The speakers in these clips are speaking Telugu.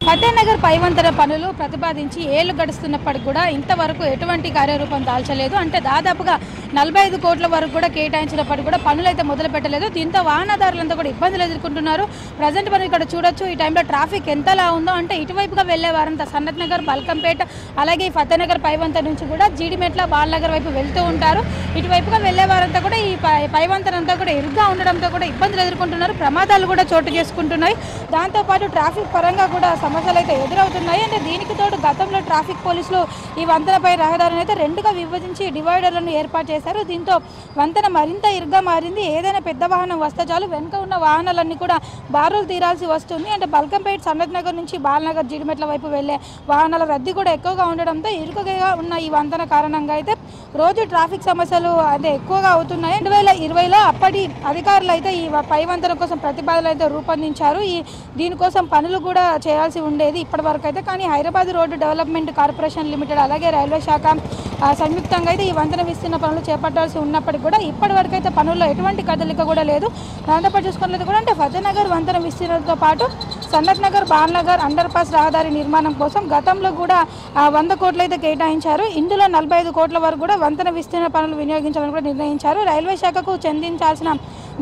ఫతేనగర్ పైవంతెన పనులు ప్రతిపాదించి ఏళ్లు గడుస్తున్నప్పటికీ కూడా ఇంతవరకు ఎటువంటి కార్యరూపం దాల్చలేదు. అంటే దాదాపుగా 45 కోట్ల వరకు కూడా కేటాయించినప్పటికీ కూడా పనులు అయితే మొదలు పెట్టలేదు. దీంతో వాహనదారులంతా కూడా ఇబ్బందులు ఎదుర్కొంటున్నారు. ప్రజెంట్ మనం ఇక్కడ చూడొచ్చు, ఈ టైంలో ట్రాఫిక్ ఎంతలా ఉందో. అంటే ఇటువైపుగా వెళ్లే వారంతా సన్నత్ నగర్, బల్కంపేట, అలాగే ఫతేనగర్ పైవంతెన నుంచి కూడా జీడిమెట్ల, బాలనగర్ వైపు వెళ్తూ ఉంటారు. ఇటువైపుగా వెళ్లే వారంతా కూడా ఈ పైవంతెన అంతా కూడా ఇరుగ్గా ఉండడంతో కూడా ఇబ్బందులు ఎదుర్కొంటున్నారు. ప్రమాదాలు కూడా చోటు చేసుకుంటున్నాయి. దాంతోపాటు ట్రాఫిక్ పరంగా కూడా సమస్యలు అయితే ఎదురవుతున్నాయి. అంటే దీనికి తోడు గతంలో ట్రాఫిక్ పోలీసులు ఈ వంతెనపై రహదారిని అయితే రెండుగా విభజించి డివైడర్లను ఏర్పాటు చేశారు. దీంతో వంతెన మరింత ఇరుగ్గా మారింది. ఏదైనా పెద్ద వాహనం వస్తే చాలు వెనుక ఉన్న వాహనాలన్నీ కూడా బారులు తీరాల్సి వస్తుంది. అంటే బల్కంపేట, సన్నత్ నగర్ నుంచి బాలనగర్, జీడిమెట్ల వైపు వెళ్లే వాహనాల రద్దీ కూడా ఎక్కువగా ఉండడంతో ఇరుకుగా ఉన్న ఈ వంతెన కారణంగా అయితే రోజు ట్రాఫిక్ సమస్యలు అయితే ఎక్కువగా అవుతున్నాయి. 2020లో అప్పటి అధికారులు అయితే ఈ పై వంతెన కోసం ప్రతిపాదనలు అయితే రూపొందించారు. దీనికోసం పనులు కూడా చేయాల్సి ఉండేది ఇప్పటి వరకు అయితే. కానీ Hyderabad road development corporation limited అలాగే రైల్వే శాఖ సంయుక్తంగా అయితే ఈ వంతెన విస్తీర్ణ పనులు చేపట్టాల్సి ఉన్నప్పటికీ కూడా ఇప్పటి వరకు అయితే పనుల్లో ఎటువంటి కదలిక కూడా లేదు. దాంతోపాటు చూసుకున్నది కూడా అంటే ఫతేనగర్ వంతెన విస్తీర్ణంతో పాటు సన్నత్ నగర్, బాలనగర్ అండర్ పాస్ రహదారి నిర్మాణం కోసం గతంలో కూడా 100 కోట్లు అయితే కేటాయించారు. ఇందులో 45 కోట్ల వరకు కూడా వంతెన విస్తీర్ణ పనులు వినియోగించాలని కూడా నిర్ణయించారు. రైల్వే శాఖకు చెందించాల్సిన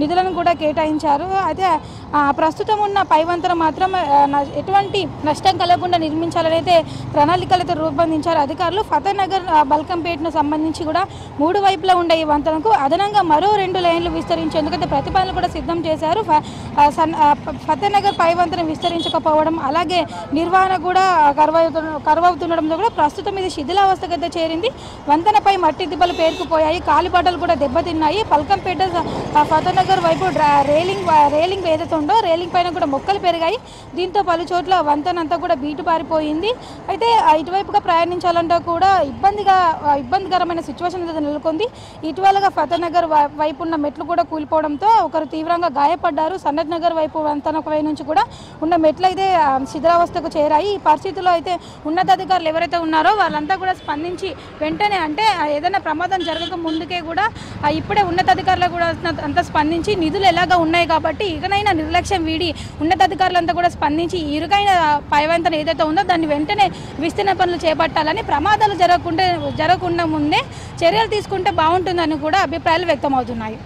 నిధులను కూడా కేటాయించారు. అయితే ప్రస్తుతం ఉన్న పై వంతెన మాత్రం ఎటువంటి నష్టం కలగకుండా నిర్మించాలని అయితే ప్రణాళికలు అయితే రూపొందించారు అధికారులు. ఫతేనగర్, బల్కంపేటను సంబంధించి కూడా 3 వైపులా ఉండే ఈ వంతెనకు అదనంగా మరో 2 లైన్లు విస్తరించేందుకైతే ప్రతిపాదనలు కూడా సిద్ధం చేశారు. ఫతేనగర్ పై వంతెన విస్తరించకపోవడం అలాగే నిర్వహణ కూడా కరువవుతుండడంతో కూడా ప్రస్తుతం ఇది శిథిలావస్థకు అయితే చేరింది. వంతెనపై మట్టి దిబ్బలు పేరుకుపోయాయి, కాలిబాటలు కూడా దెబ్బతిన్నాయి. బల్కంపేట, ఫతేనగర్ వైపు రేలింగ్ ఏదైతే ఉందో రేలింగ్ పైన కూడా మొక్కలు పెరిగాయి. దీంతో పలు చోట్ల వంతెన అంతా కూడా బీటు పారిపోయింది. అయితే ఇటువైపుగా ప్రయాణించాలంటే కూడా ఇబ్బందికరమైన సిచ్యువేషన్ అయితే నెలకొంది. ఇటీవలగా ఫతేనగర్ వైపు ఉన్న మెట్లు కూడా కూలిపోవడంతో ఒకరు తీవ్రంగా గాయపడ్డారు. సన్నత్ నగర్ వైపు వంతెన పై నుంచి కూడా ఉన్న మెట్లు అయితే శిథిలావస్థకు చేరాయి. ఈ పరిస్థితుల్లో అయితే ఉన్నతాధికారులు ఎవరైతే ఉన్నారో వాళ్ళంతా కూడా స్పందించి వెంటనే అంటే ఏదైనా ప్రమాదం జరగక ముందుకే కూడా ఇప్పుడే ఉన్నతాధికారులు కూడా అంతా స్పందించి నిధులు ఎలాగా ఉన్నాయి కాబట్టి ఇకనైనా నిర్లక్ష్యం వీడి ఉన్నతాధికారులంతా కూడా స్పందించి ఇరుకైన పై వంతెన ఏదైతే ఉందో దాన్ని వెంటనే విస్తీర్ణ పనులు చేపట్టాలని, ప్రమాదాలు జరగకుండా ముందే చర్యలు తీసుకుంటే బాగుంటుందని కూడా అభిప్రాయాలు వ్యక్తమవుతున్నాయి.